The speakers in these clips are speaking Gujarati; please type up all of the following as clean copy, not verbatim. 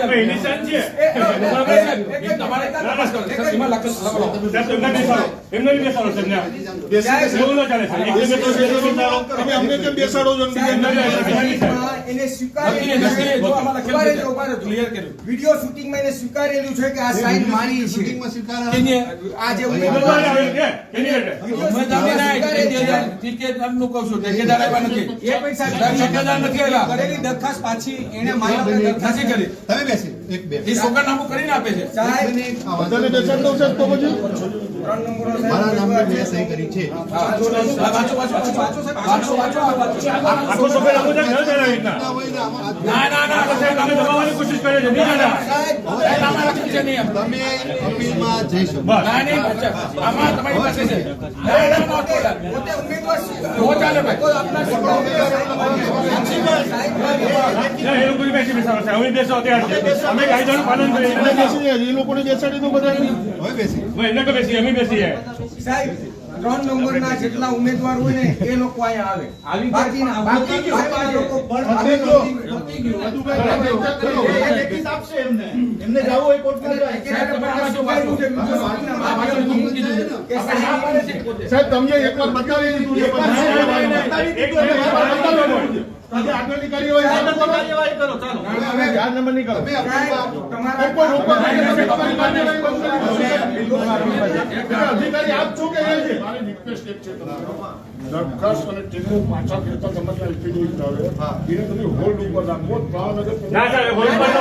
નિશાન છે તમારે તપાસ કરો એમાં લખો એમને બેસાડો સર એવું ન ચાલે સર તમે અમને કેમ બેસાડો છો એને સ્વીકારેલું ક્લિયર કર્યું વિડિયો શૂટિંગમાં એને સ્વીકારેલું છે કે આ સાઈન મારી છે શૂટિંગમાં સ્વીકારેલું આ જે ઉમેદવાર આવે કે ટિકિટ નામનું કહું છું ઠેકેદાર આવ્યા નથી એ પૈસા ઠેકેદાર નથી આવ્યા કરેલી દરખાસ્ત પાછી એને મારી દરખાસ્ત કરી તમે બેસી એક બે એ સોગંદનામું કરીને આપે છે સાહેબ બધાને બેસાડો છે તો પછી 3 નંબરો મારા નામની મેં સહી કરી છે વાંચો આખો સોગંદનામું ન જણાવી ના તમે દબાવવાની કોશિશ કરે છે નહીં ના સાહેબ નામ લખી છે નહીં તમે અપીલમાં જઈ શકો ના નહીં આમાં તમારી પાસે છે પોતે ઉમેદવાર હો ચાલે ભાઈ આપના એ લોકો બેસી બેસાડો છે અમે બેસો અત્યારે અમે કાયદાનું પાલન કરીએ અમે બેસી એ લોકોને બેસાડી દો બધા હવે બેસી એને કે બેસી અમે બેસીએ સાહેબ 3 નંબરના જેટલા ઉમેદવાર હોય ને એ લોકો અહીંયા આવે બાકી લોકો લેખિત આપશે એમને જાવ હોય કોર્ટમાં સાહેબ તમને એકવાર બતાવી દીધું આજે આગળની કાર્યવાહી કરો ચાલો હવે 4 નંબરની કરો તમારા કોઈ રોકો અધિકારી આપ છો કે છે મારી રિક્વેસ્ટ એક છે દરખાસ્ત અને ટેકો પાછા ફેરતા સમજવા પીડી આવે હા એને તમે હોલ્ડ ઉપર રાખો ભાવનગર ના સાહેબ હોલ્ડ પર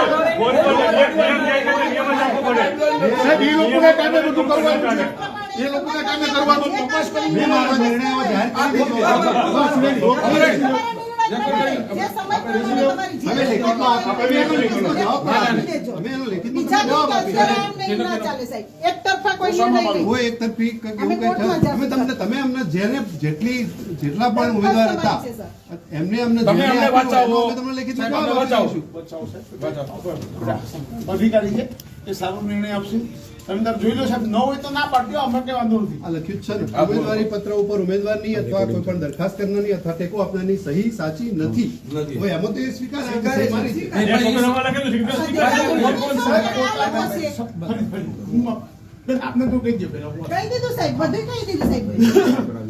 એક નિયમ જાય કે નિયમ રાખવો પડે સાહેબ એ લોકોને કામે બધું કરવાનું છે એ લોકોને કામે કરવાનું તપાસ કરી નિર્ણયો જાહેર કરી દીધો જે સમય તમારી તમે અમને જેટલા પણ ઉમેદવાર હતા એમને અમને લેખિત અધિકારી છે એ સારો નિર્ણય આપશે તમે જોઈ લો સાહેબ ન હોય તો ના પાડ્યો અમે કે વાંધો નથી આ લખ્યું છે ને ઉમેદવારી પત્ર ઉપર ઉમેદવારની અથવા કોઈ પણ દરખાસ્ત કરનારની અથવા ટેકો આપનારની સહી સાચી નથી હવે એમાં તો એ સ્વીકારે આપને તો કહી દીધું સાહેબ બધું કહી દીધું સાહેબ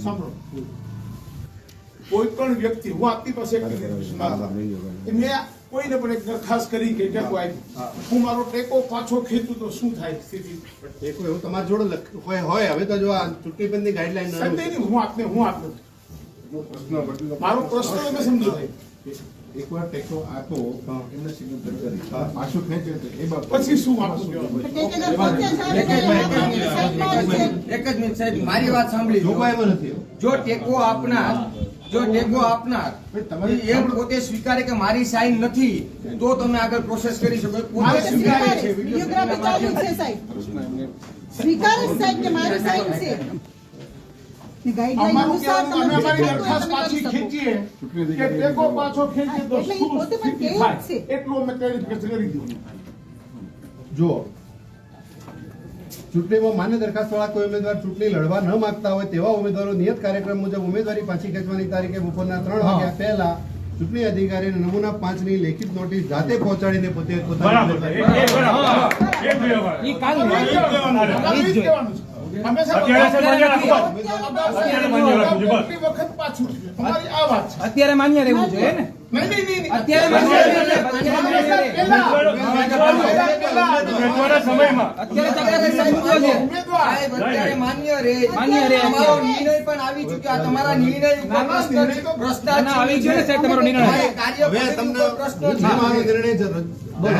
સાંભળો કોઈ પણ વ્યક્તિ હું આપની પાસે મેં કોઈને પણ એક દરખાસ્ત કરી કે ટેકો આપી હું મારો ટેકો પાછો ખેંચું તો શું થાય સ્થિતિ ટેકો એવું તમારી જોડે હોય હવે તો જો આ ચૂંટણી પંચની ગાઈડલાઈન હું આપને મારો પ્રશ્ન તમે સમજો એકવાર ટેકો આપો એમને સિગ્નેચર કરી પાછું ખેંચે એ પછી શું આપવું એક જ મિનિટ સાહેબ મારી વાત સાંભળી જોગવાઈમાં નથી જો ટેકો આપનાર એમ પોતે સ્વીકારે કે મારી સાઈન નથી તો તમે આગળ પ્રોસેસ કરી શકો પોતે સ્વીકારે છે વિડિયોગ્રાફી ચાલુ છે સાહેબ સ્વીકારે સાહેબ કે મારી સાઈન છે ની ગાઈડલાઈન અનુસાર તમે અમારી દરખાસ્ત પાછી ખેંચીએ કે ટેકો પાછો ખેંચે તો શું પોતે પણ કે છે એટલું અમે ક્લેરિફિકેશન કરી દીધું જો ચૂંટણીમાં માન્ય દરખાસ્ત વાળા કોઈ ઉમેદવાર ચૂંટણી લડવા ન માંગતા હોય તેવા ઉમેદવારો નિયત કાર્યક્રમ મુજબ ઉમેદવારી પાછી ખેંચવાની તારીખે બપોરના 3 વાગ્યા પહેલા ચૂંટણી અધિકારીને નમૂના 5 ની લેખિત નોટિસ જાતે પહોંચાડીને પોતે અત્યારે માન્ય રહેવું જોઈએ ને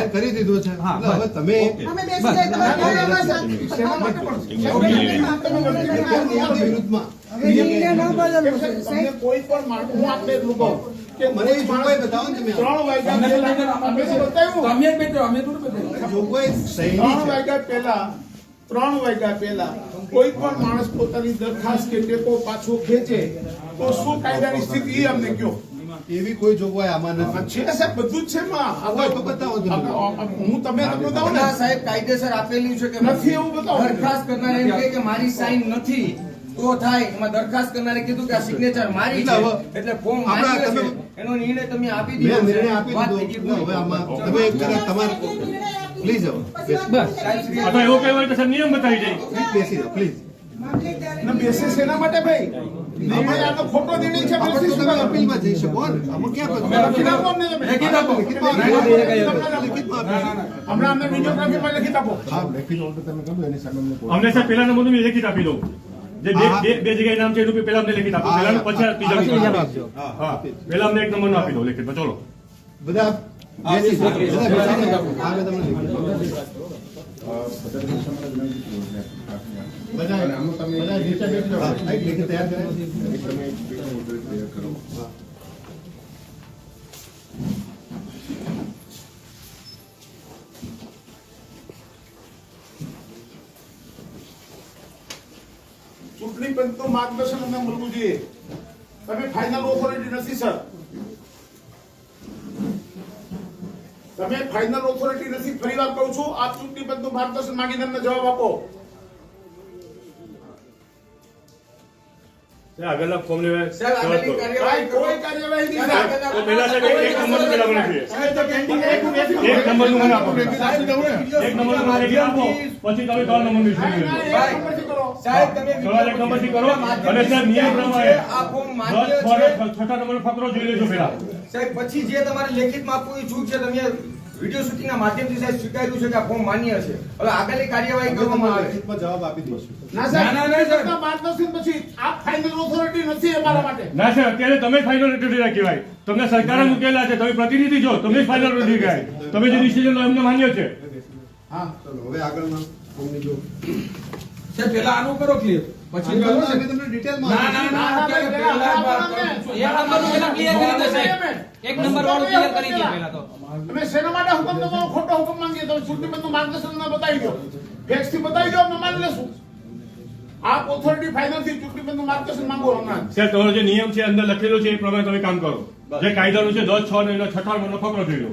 કરી દીધો છે હવે તમે કોઈ પણ માણસ આપણે કે મને જોગવાઈ બતાવો તમે 3 વાગ્યા પહેલા કોઈ પણ માણસ પોતાની દરખાસ્ત કે ટેકો પાછો ખેંચે તો શું કાયદાની સ્થિતિ એ અમને કહો એવી કોઈ જોગવાઈ આમાં નથી છે સાહેબ બધું જ છે માં તો બતાવો હું તમે બતાવો ને સાહેબ કાયદેસર આપેલું છે કે નથી એવું બતાવો દરખાસ્ત કરનાર એમ કે મારી સાઈન નથી તો થાય એમાં દરખાસ્ત કરનારે કીધું કે આ સિગ્નેચર મારી છે એટલે ફોર્મ મારી છે એનો નિર્ણય તમે આપી દીધો નિર્ણય આપી દીધો હવે આમાં તમે એક તમારે પ્લીઝ અથવા એવું કહેવાય તો સાહેબ નિયમ બતાવી જાય. બેસી જાઓ પ્લીઝ. ને બેસે શેના માટે ભાઈ? અમે આ તો ખોટો નિર્ણય છે. આપણે તો તમે અપીલમાં જઈ શકો ને. અમે ક્યાં લખી આપો અમને તમે. લિખિતમાં હમણાં અમને વિડીયોગ્રાફીમાં લખી આપો. હા લેખિત ઓર્ડર તમે કહો એની સામે અમને કોઈ અમને સાહેબ પેલા નંબરનું મેં લેખિત આપી દઉં. જે બે જગ્યાએ નામ છે એનું પેલા અમને લેખિત આપો. પેલાનું પછી ત્રીજા આપજો. હા પેલા અમને એક નંબરનું આપી દો લેખિતમાં. ચલો બધા બેસી જાઓ. બધા બેસી જાઓ. હા મેં તમને લિખિત બધા નીચે બેસી જાઓ. એક લેખિત તૈયાર કરો. ચૂંટણી પંચનું માર્ગદર્શન અમને મળવું જોઈએ. તમે ફાઇનલ ઓથોરિટી નથી સર. તમે ફાઇનલ ઓથોરિટી નથી. ફરીવાર કહું છું, આપ ચૂંટણી પંચનું માર્ગદર્શન માંગીને અમને જવાબ આપો. આગળના ફોર્મને કોઈ કાર્યવાહી નહીં સર. તો પેલા સાહેબ એક નંબરનું પેલા મને જોઈએ. એક નંબરનું મને આપો. એક નંબરનું મને લેખિત આપો. પછી તમે 3 નંબરનું issue કરો. સાહેબ તમે સવાલ 1 નંબરથી કરો અને સાહેબ નિયમ પ્રમાણે 6 નંબરનો ફકરો જોઈ લેજો પેલા. સાહેબ પછી જે તમારે લેખિતમાં આપવું એ ચૂક છે. તમે વિડીયો શૂટિંગના માધ્યમથી સાહેબ સ્વીકાર્યું છે કે આ ફોર્મ માન્ય છે. હવે આગળની કાર્યવાહી કરવામાં આવે. લેખિતમાં જવાબ આપી દઈશું. ના સાહેબ, માર્ગદર્શન પછી આપ ફાઇનલ ઓથોરિટી નથી અમારા માટે. ના સર અત્યારે તમે ફાઇનલ ઓથોરિટી કહેવાય. તમને સરકારે મૂકેલા છે, તમે પ્રતિનિધિ છો, તમે ફાઇનલ ઓથોરિટી કહેવાય. તમે જે ડિસિઝન લો એમને માન્ય છે. હા ચલો હવે આગળના ફોર્મની જો સાહેબ પહેલા આનું કરો ક્લિયર. પછી અમે તમને ડિટેલમાં ના ના ના અત્યારે પહેલા જ વાત કરું છું. એક નંબરનું પેલા ક્લિયર કરી દે સાહેબ. એક નંબર વાળું ક્લિયર કરી દે પહેલા તો. અમે શેના માટે હુકમ તમારો ખોટો હુકમ માંગીએ? તમે ચૂંટણી પંચનું માર્ગદર્શન અમને બતાવી દો. ફેક્સ થી બતાવી દો, અમે માની લેશું. આપ ઓથોરિટી ફાઇનલ થી ચૂંટણી પંચનું માર્ગદર્શન માંગો હમણાં. સર તમારો જે નિયમ છે અંદર લખેલો છે એ પ્રમાણે તમે કામ કરો. જે કાયદાનું છે 10/6 નો એનો 6 નંબરનો ફકરો જોઈ લો.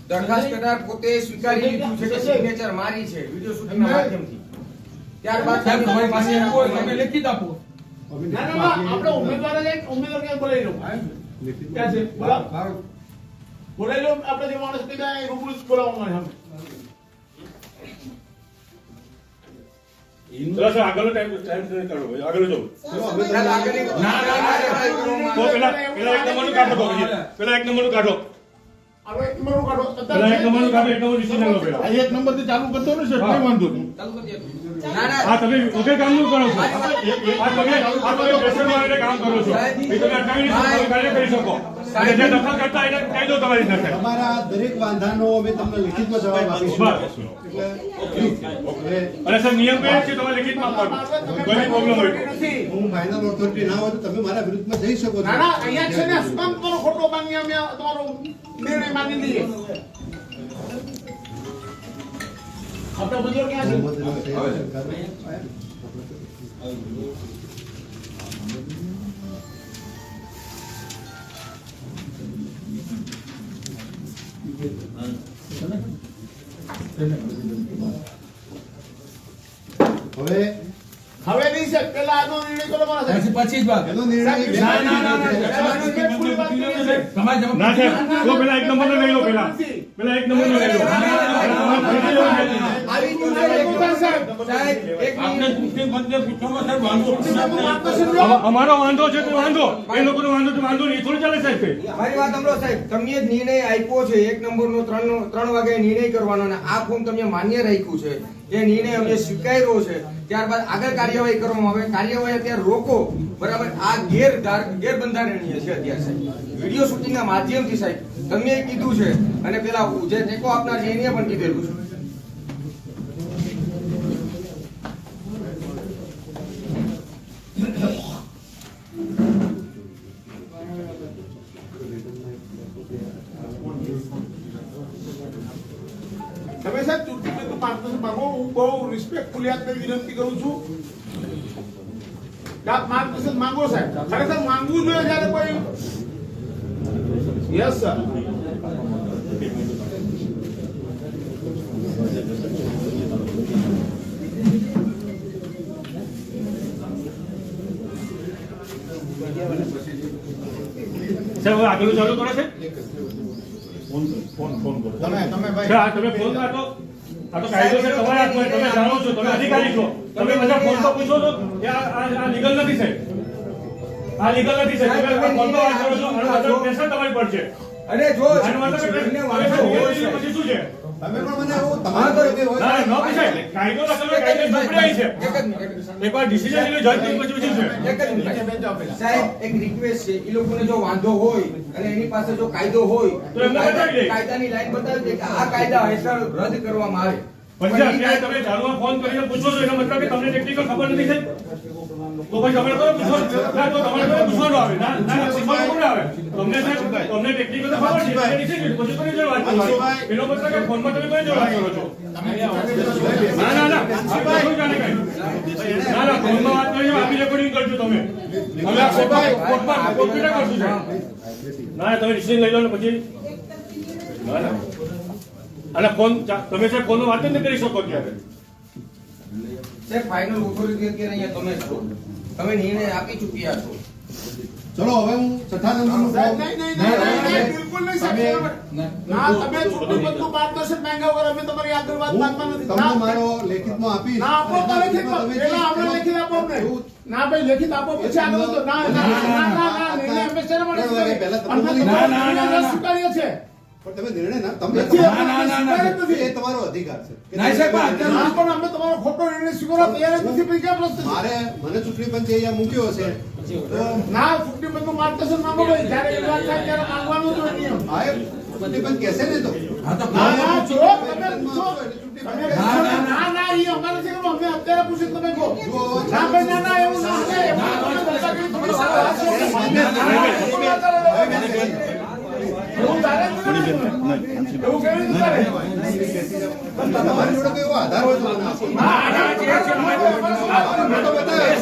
દરખાસ્ત કરનાર પોતે સ્વીકારી લીધું છે કે સિગ્નેચર મારી છે વિડીયો શૂટિંગના માધ્યમથી. ત્યારબાદ સાહેબ તમારી પાસે કોઈ તમે લેખિત આપો. ના ના ના, આપણે ઉમેદવાર ક્યાં બોલાવી લો. ક્યાં છે? બોલાવી લો. આપણે જે માણસ કીધા એ રૂબરૂ જ બોલાવવામાં આવે. ચલો સર આગળનો ટાઈમ કરો. આગળ જો. સાહેબ આગળની ના ના ના તો પેલા એક નંબરનું કાઢો તો પછી. પેલા એક નંબરનું કાઢો. હવે એક નંબરનું કાઢો. પેલા એક નંબરનું કાઢો. એક નંબર ડિસિઝન લો પેલા. એક નંબર થી ચાલુ કરતો ને સર, કઈ વાંધો નહીં. ના ના આ તમે વગર કામનું કરો છો. આ તમે પ્રેશરમાં આવીને કામ કરો છો. એ તમે અટકાવી નહીં શકો. તમે કાર્ય કરી શકો. અને જે દખલ કરતા એને કહી દો તમારી સાથે. તમારા દરેક વાંધાનો અમે તમને લિખિતમાં જવાબ આપીશું. એટલે અને સર નિયમ કયો છે તમારે લેખિતમાં આપવાનું. કોઈ પ્રોબ્લેમ હોય તો. હું ફાઇનલ ઓથોરિટી ના હોય તો તમે મારા વિરુદ્ધમાં જઈ શકો છો. ના ના, અહીંયા છે ને શું કામ તમારો ખોટો માંગી અમે તમારો નિર્ણય માની લઈએ. આપણા બુઝુર્ગ ક્યાં છે? હવે નહીં સાહેબ, પેલા આનો નિર્ણય કરો મારા સાહેબ. પછી જ વાત. એનો નિર્ણય ના ના ના ના તમારે જવાબ ના સાહેબ તો પેલા એક નંબરનો લઈ લો પેલા. પેલા એક નંબરનો લઈ લો. આવી તો સાહેબ એક અમારો વાંધો છે તો વાંધો. એ લોકોનો વાંધો તો વાંધો નહીં. થોડું ચાલે સાહેબ. મારી વાત સાંભળો સાહેબ. તમે જ નિર્ણય આપ્યો છે 1 નંબરનો 3 વાગે નિર્ણય કરવાનો અને આ ફોર્મ તમે માન્ય રાખ્યું છે. એ નિર્ણય અમે સ્વીકાર્યો છે. ત્યારબાદ આગળ કાર્યવાહી કરવામાં આવે. કાર્યવાહી અત્યારે રોકો. બરાબર. આ ગેરબંધારણીય છે અત્યારે સાહેબ. વિડીયો શૂટિંગના માધ્યમથી સાહેબ તમે કીધું છે અને પેલા જે ટેકો આપનાર છે એને પણ કીધેલું છે. તમે સાહેબ ચૂંટણી પંચનું માર્ગદર્શન માંગો. હું બહુ રિસ્પેક્ટફુલી આપને વિનંતી કરું છું કે આપ માર્ગદર્શન માંગો સાહેબ. ખરેખર માંગવું જોઈએ જ્યારે કોઈ. Yes sir. સાહેબ હવે આગળ ચાલુ કરો છે. ફોન કરો. તમે હા, તમે ફોન કાઢો. આ તો કાયદો છે તમારા હાથમાં, તમે જાણો છો, તમે અધિકારી છો. તમે બધા ફોન તો પૂછો છો કે આ લીગલ નથી સાહેબ. આ લીગલ નથી સાહેબ. તમે ફોન પર વાત કરો છો અને પાછળ પ્રેશર તમારી પર છે. અને જો આનો મતલબ કે જેને તમે વાંધો હોય છે, પછી શું છે? તમે પણ મને એવું તમારે તો એવી હોય ના, ન પૂછાય. કાયદો લખેલો, કાયદો ચોપડાઈ છે. એક જ મિનિટ. એકવાર ડિસિઝન લઈ જજ પછી શું છે? એક જ મિનિટ. સાહેબ એક રિક્વેસ્ટ છે, એ લોકોને જો વાંધો હોય અને એની પાસે જો કાયદો હોય તો એમને બતાવી દે. કાયદાની લાઈન બતાવી દે કે આ કાયદા હેઠળ રદ કરવામાં આવે. પછી અત્યારે તમે ચાલુમાં ફોન કરીને પૂછો છો એનો મતલબ કે તમને ટેકનિકલ ખબર નથી સાહેબ. તો પછી અમે તો પૂછો ના, તો તમારે તો પૂછવાનું આવે. ના ના, પૂછવાનું કોણ આવે? તમને સાહેબ, તમને ટેકનિકલ તો ખબર છે. તમે નીચે ગયું, પછી કોની જોડે વાત કરવાની? એનો મતલબ કે ફોનમાં તમે કોની જોડે વાત કરો છો? ના ના ના, આ કોઈ જાણે કઈ. ના ના, ફોનમાં વાત કરી આપી રેકોર્ડિંગ કરજો તમે. હવે આ કોર્ટમાં કોમ્પ્યુટર કરશું સાહેબ. ના તમે ડિસિઝન લઈ લો ને પછી. ના ના, અને ફોન તમે સાહેબ ફોનમાં વાત જ ન કરી શકો ત્યારે. સાહેબ ફાઇનલ ઓથોરિટી અત્યારે અહીંયા તમે છો. તમે નિર્ણય આપી ચૂક્યા છો. ચલો હવે હું છઠ્ઠા નંબરનું ફોર્મ બિલકુલ નહીં સાહેબ. ના, તમે ચૂંટણીપંચનું માર્ગદર્શન માંગ્યા વગર અમે તમારી આગળ વાત માનતા નથી. તમને ના, મારો લેખિતમાં આપીશ. ના આપો તો લેખિતમાં. પહેલા અમને લેખિત આપો અમને. ના ભાઈ લેખિત આપો પછી આગળ વધો. ના ના ના ના, નિર્ણય અમે શેના માટે સ્વીકારીએ? પહેલા તમે અમે તમારો નિર્ણય સ્વીકારીએ છે. પણ તમે નિર્ણય ના તમે નથી, અમે સ્વીકારીએ જ એ નથી. તમારો અધિકાર છે કે ના, સાહેબ, તમે અત્યારે ના, પણ અમે તમારો ખોટો નિર્ણય સ્વીકારવા તૈયાર જ નથી. પછી ક્યાં પ્રશ્ન છે? મારે મને ચૂંટણી પંચે અહીંયા મૂક્યો છે તો ના, ચૂંટણીપંચનું માર્ગદર્શન માંગો ભાઈ. જ્યારે વિવાદ થાય ત્યારે માંગવાનું જ હોય નિયમ. આ એ ચૂંટણી પંચ કહેશે ને તો ના, ના, જો તમે પૂછો. તમે ના ના, એ અમારે છે કે અમે અત્યારે પૂછીએ તમે કહો. ના ભાઈ, ના ના, એવું ના થાય. એવું તમે દાદાગીરી થોડી સારા હાથ છે. એવું તારે જ નથી. એવું કેવી રીતે તારે? તમારી જોડે કોઈ એવો આધાર હોય તો મને આપો. મેં તો બતાવ્યો.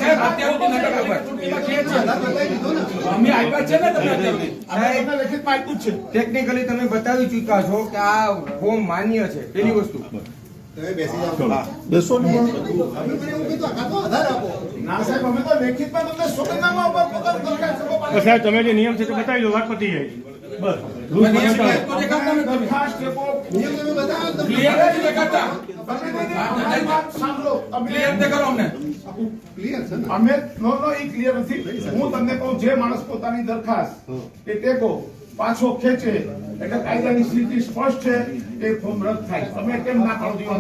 આધાર બતાવી દીધો ને. અમે આપ્યા છે ને તમને અત્યારે. અમે તમને લેખિતમાં આપ્યું જ છે. ટેકનિકલી તમે બતાવી ચૂક્યા છો કે આ ફોર્મ માન્ય છે. પેલી વસ્તુ તમે બેસી જાઓ. બેસો ને અમે પણ એવું કીધું કાં તો આધાર આપો. ના સાહેબ, અમે તો લેખિતમાં તમને સોગંદનામા ઉપર પોતાનું દરખાસ્ત તો સાહેબ તમે જે નિયમ છે તે બતાવી દો, વાત પતી જાય. બસ રૂલ્સ નિયમ ચાલે. દરખાસ્ત આપો. નિયમ તમે બતાવો ને. ક્લિયર નથી દેખાતા. તમારી વાત સાંભળો. ક્લિયર તે કરો અમને. ક્લિયર છે ને. અમે નો ઈ ક્લિયર નથી. હું તમને કહું, જે માણસ પોતાની દરખાસ્ત એ ટેકો પાછો ખેંચે એટલે કાયદાની સ્થિતિ સ્પષ્ટ છે, એ ફોર્મ રદ થાય. તમે કેમ ના કરો છો?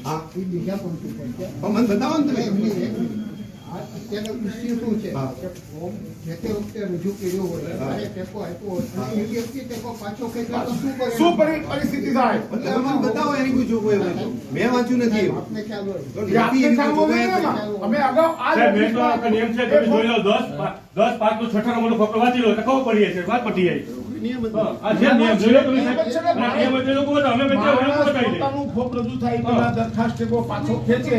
હા. પણ મને બતાવો ને તમે. અત્યારનો ઇસ્યુ શું છે હા. કે ફોર્મ જે તે વખતે રજૂ કર્યો હોય અને ટેકો આપ્યો હોય અને એ વ્યક્તિ ટેકો પાછો ખેંચે તો શું કરે? શું પરિસ્થિતિ થાય? એટલે અમને બતાવો એની કોઈ જોગવાઈ હોય તો. મેં વાંચ્યું નથી એવું. આપને ખ્યાલ હોય તો એ આપને એની ખ્યાલ કોઈ હોય જોગવાઈ ને એમાં? અમે અગાઉ આ સાહેબ મેં તો આ નિયમ છે તમે જોઈ લો. 10/5 નો છઠ્ઠા નંબરનો ફકરો વાંચી લો એટલે ખબર પડી છે. વાત પતી જાય. નિયમ જ હા, આ જે નિયમ જોઈ લો તમે સાહેબ. આ નિયમ એટલે લોકો બધા અમે બધા માણસ બતાવી દે. પોતાનું ફોર્મ રજૂ થાય એ પહેલા દરખાસ્ત ટેકો પાછો ખેંચે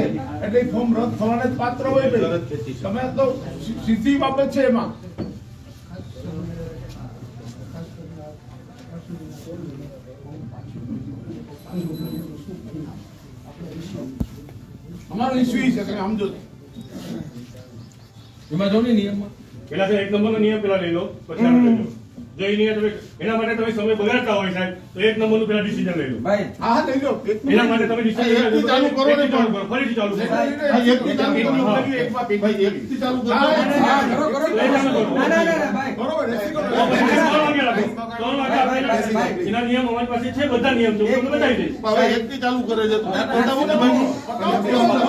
એટલે એ ફોર્મ રદ થવાને જ પાત્ર હોય ભાઈ. તમે તો સીધી બાબત છે એમાં. અમારો ઇસ્યુ છે તમે સમજો. એમાં જો ને નિયમમાં પેલા તો 1 નંબરનો નિયમ પેલા લઈ લો, પછી આગળ લઈ લો. જો એ નિયમ તમે એના માટે તમે સમય બગાડતા હોય સાહેબ તો 1 નંબરનું પેલા ડિસિઝન લઈ લો. ભાઈ હા હા લઈ લો. એના માટે તમે ડિસિઝન એકથી ચાલુ કરો ને. ફરીથી ચાલુ કરો. એકથી ચાલુ કરો. ભાઈ એકથી ચાલુ કરો. કરો કરો લઈ જાઓ, કરો. ના ના ના ભાઈ બરોબર એકથી કરો. તો પછી 3 વાગે લાગો. 3 વાગે આપેલા છે. એના નિયમ અમારી પાસે છે, બધા નિયમ છે. હું તમને બતાવી દઈશ. હવે એકથી ચાલુ કરે છે. બતાવો ને ભાઈ. ના ના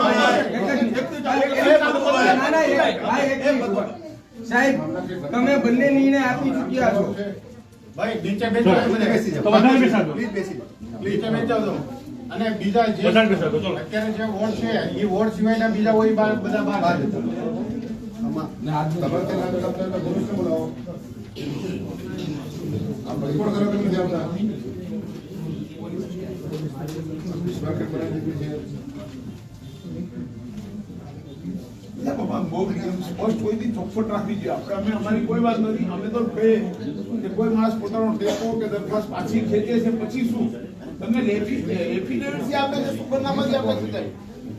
ભાઈ એક મિનિટ. સાહેબ તમે બંને નિર્ણય આપી ચૂક્યા છો. ભાઈ નીચે બેસી જાઓ. તો બધાને બેસાડો. પ્લીઝ બેસી જાઓ. નીચે બેસી જાઓ. અને બીજા જે બધાને બેસાડો, ચલો. અત્યારે જે વોર્ડ છે એ વોર્ડ સિવાયના બીજા હોય બધા બહાર જતા. આમાં તમારે ત્યાં લાગે તો ભવિષ્ય બોલાવો. આ પરિપૂર્ણ કરવા નથી આવતા. માર્કેટ બનાવી દીધી છે. સ્પષ્ટ કોઈ દી ચોખવટ રાખવી જોઈએ. આપણે અમે અમારી કોઈ વાત નથી. અમે તો કહીએ કે કોઈ માણસ પોતાનો ટેકો કે દરખાસ્ત પાછી ખેંચે છે પછી શું તમે એફિડેવિટ થી આપે છે, સુગંધનામાથી આપે છે.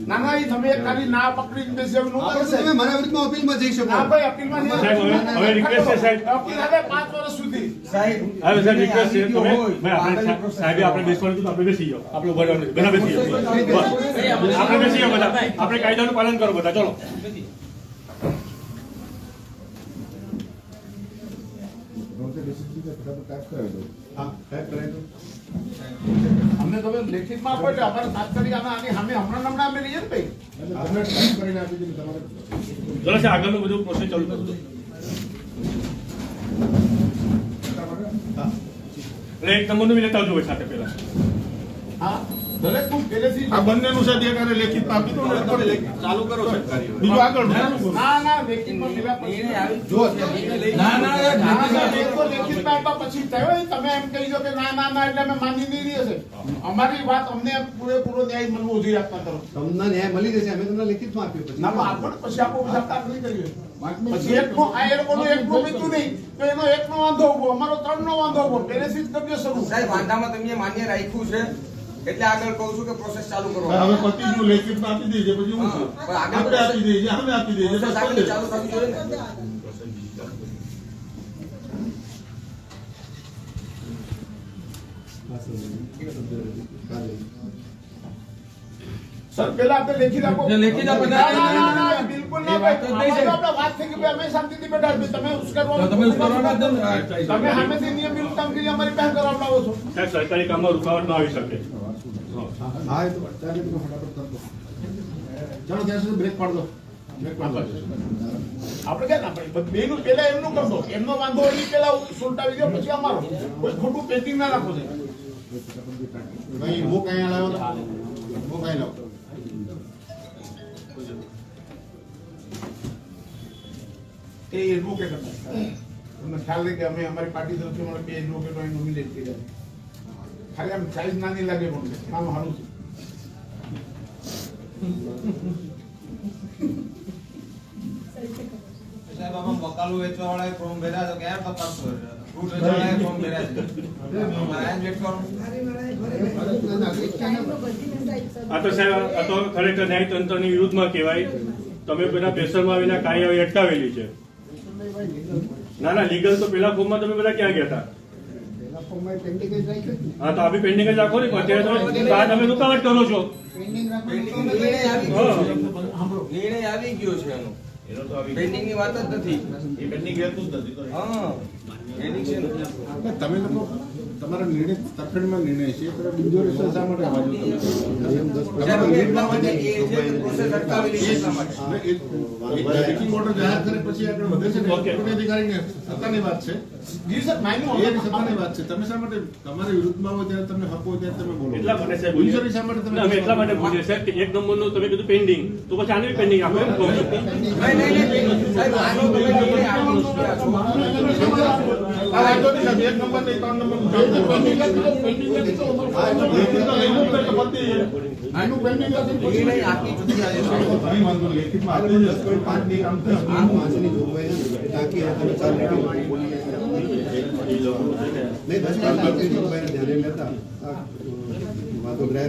ના ના એ તમે ખાલી ના પકડીને બેસી એવું ન આપણે કરે તો સાહેબ. તમે મારા વિરુદ્ધમાં અપીલમાં જઈ શકો. ના ભાઈ અપીલમાં નહીં. સાહેબ, હવે રિક્વેસ્ટ છે સાહેબ. અપીલ હવે 5 વર્ષ સુધી. સાહેબ હવે સાહેબ રિક્વેસ્ટ છે આવી તમે ગયો હોય, ભાઈ આપણે આગળની સાહેબે આપણે બેસવાનું હતું તો આપણે બેસી જાઓ. આપણે ઉભા રહેવાનું નથી. બધા બેસી જાઓ. બસ. આપણે બેસી જાઓ બધા. આપણે કાયદાનું પાલન કરો બધા. ચલો. હા, સાહેબ કરાવી દો. અમને તમે લેખિતમાં આપો એટલે અમારે તાત્કાલિક આની સામે હમણાં અમે લઈએ ને ભાઈ. આપણે ટાઈપ કરીને આપી દીધું તમારે. ચલો સાહેબ આગળનું બધું પ્રોસેસ ચાલુ કરો. હા. એટલે એક નંબરનું બી લેતા આવજો ભાઈ સાથે પહેલા. હા દરેક તું પહેલેથી આ બંનેનું સાથે એકાને લેખિત આપી દો ને ચાલુ કરો સાહેબ કાર્યવાહી. બીજું આગળ ચાલુ કરો. ના ના લેખિતમાં પેલા પછી નિર્ણય આવી જો ના ના ના, ના, એક તો લેખિતમાં આપ્યા પછી થયો હોય, તમે એમ કહી દો કે ના ના ના એટલે અમે માની નહીં રહીએ છે. અમારી વાત અમને પૂરેપૂરો ન્યાય મળવો જોઈએ આપના તરફ. તમને ન્યાય મળી જશે. અમે તમને લેખિતમાં આપ્યું પછી. ના પણ આપો ને, પછી આપો પછી આપણે નહીં કરીએ. પછી એકનો આ એ લોકોનું એકનું બીજું નહીં તો એનો એકનો વાંધો ઉભો, અમારો 3 નો વાંધો ઉભો. પહેલેથી જ કબજે શરૂ. સાહેબ વાંધામાં તમે માન્ય રાખ્યું છે એટલે આગળ કહું છું કે પ્રોસેસ ચાલુ કરો. હવે પતિનું લેખિતમાં આપી દઈએ પછી હું છે? પણ આગળ આપણે આપી દઈએ અમે આપી દઈએ પ્રોસેસ આગળ ચાલુ થવી જોઈએ ને. સર પહેલા આપણે લેખિત આપો. લેખિત આપો. ના, ના, ના, ના, બિલકુલ ના ભાઈ. એ વાત તો થઈ છે. આપણે વાત થઈ કે ભાઈ અમે શાંતિથી બેઠા છીએ. તમે ઉશ્કેરવાનું- તો તમે ઉશ્કેરવાના જ ને. તમે સામેથી નિયમ વિરુદ્ધ કામગીરી અમારી પાસે કરાવડાવો છો. સાહેબ સરકારી કામમાં રૂકાવટ ન આવી શકે. હા, એ તો ચાલે તો ફટાફટ કરતો. ચાલો ત્યાં સુધી બ્રેક પાડ દો. બ્રેક પાડ દો. આપણે ક્યાં ના પાડીએ? બેનું પહેલા એમનું કરતો, એમનો વાંધો એની પહેલા સુલટાવી દો, પછી અમારો. કોઈ ખોટું પેન્ડિંગ ના રાખો છે. ભાઈ બુક અહીંયા લાવો તો. બુક અહીં લાવો. એ એડવોકેટ હતા. તમને ખ્યાલ નહીં કે અમે અમારી પાર્ટી તરફથી અમારે 2 એડવોકેટો અહીં નોમિનેટ કર્યા છે. ખાલી આમ સાઈઝ નાની લાગે પણ નામ સારું છે. સાહેબ આમાં મકાલુ વેચવા વાળા ફોર્મ ભર્યા તો ક્યાં તપાસતો ફ્રૂટ વેચવા વાળા ફોર્મ ભર્યા છે આયા વેટ કરો. આ તો સાહેબ આ તો ખરેખર ન્યાયતંત્રની વિરુદ્ધમાં કહેવાય. તમે પેલા પ્રેશરમાં આવીને કાર્યવાહી અટકાવેલી છે. ના ના લીગલ તો પેલા ફોર્મમાં તમે બધા ક્યાં ગયા હતા? પેલા ફોર્મમાં પેન્ડિંગ જ રાખ્યું છે. હા તો આ બી પેન્ડિંગ જ રાખો ને. અત્યારે તમે રૂકાવટ કરો છો. પેન્ડિંગ રાખવાનું તો નિર્ણય આવી હા. ગયો છે. નિર્ણય આવી ગયો છે એનો. પેન્ડિંગ ની વાત જ નથી. હા પેન્ડિંગ છે ને. તમે લોકો તમારા નિર્ણય તરફેણમાં નિર્ણય છે ત્યારે બીજો રસ્તો શા માટે આવવા સાહેબ, અમે એટલા માટે એ છે કે પ્રોસેસ અટકાવેલી છે એટલા માટે. લેખિત ઓર્ડર જાહેર કરે પછી આગળ વધે છે ને ઓકે. ચૂંટણી અધિકારીને સત્તાની વાત છે જી સર માન્યું એ સત્તાની વાત છે. તમે શા માટે તમારી વિરુદ્ધમાં હોય ત્યારે તમે હકો હોય ત્યારે તમે બોલો એટલા માટે સાહેબ ઇન્શ્યોરન્સ શા માટે તમે અમે એટલા માટે પૂછીએ સાહેબ કે એક નંબરનું તમે કીધું પેન્ડિંગ તો પછી આને પેન્ડિંગ આપો એમ કહું છું. નહીં, સાહેબ આનો તમે નિર્ણય આપી ચૂક્યા છો. આ વાંધો નહીં સાહેબ. 1 નંબર નહીં 3 નંબરનું કામ છે. પેન્ડિંગ નથી તો પેન્ડિંગ નથી તો લેખિત તો લેવું જ એટલે પતી જાય. આનું પેન્ડિંગ નથી પછી નિર્ણય આપી ચૂક્યા છે. કંઈ વાંધો નહીં. લેખિતમાં આપી દઈએ. 5 ની કામ થશે. પાંચની જોગવાઈ નથી. તાકી આ તમે ચાલુ રાખો. નહીં 10 ની જોગવાઈને ધ્યાને લેતા આ વાતો ગ્રાહ્ય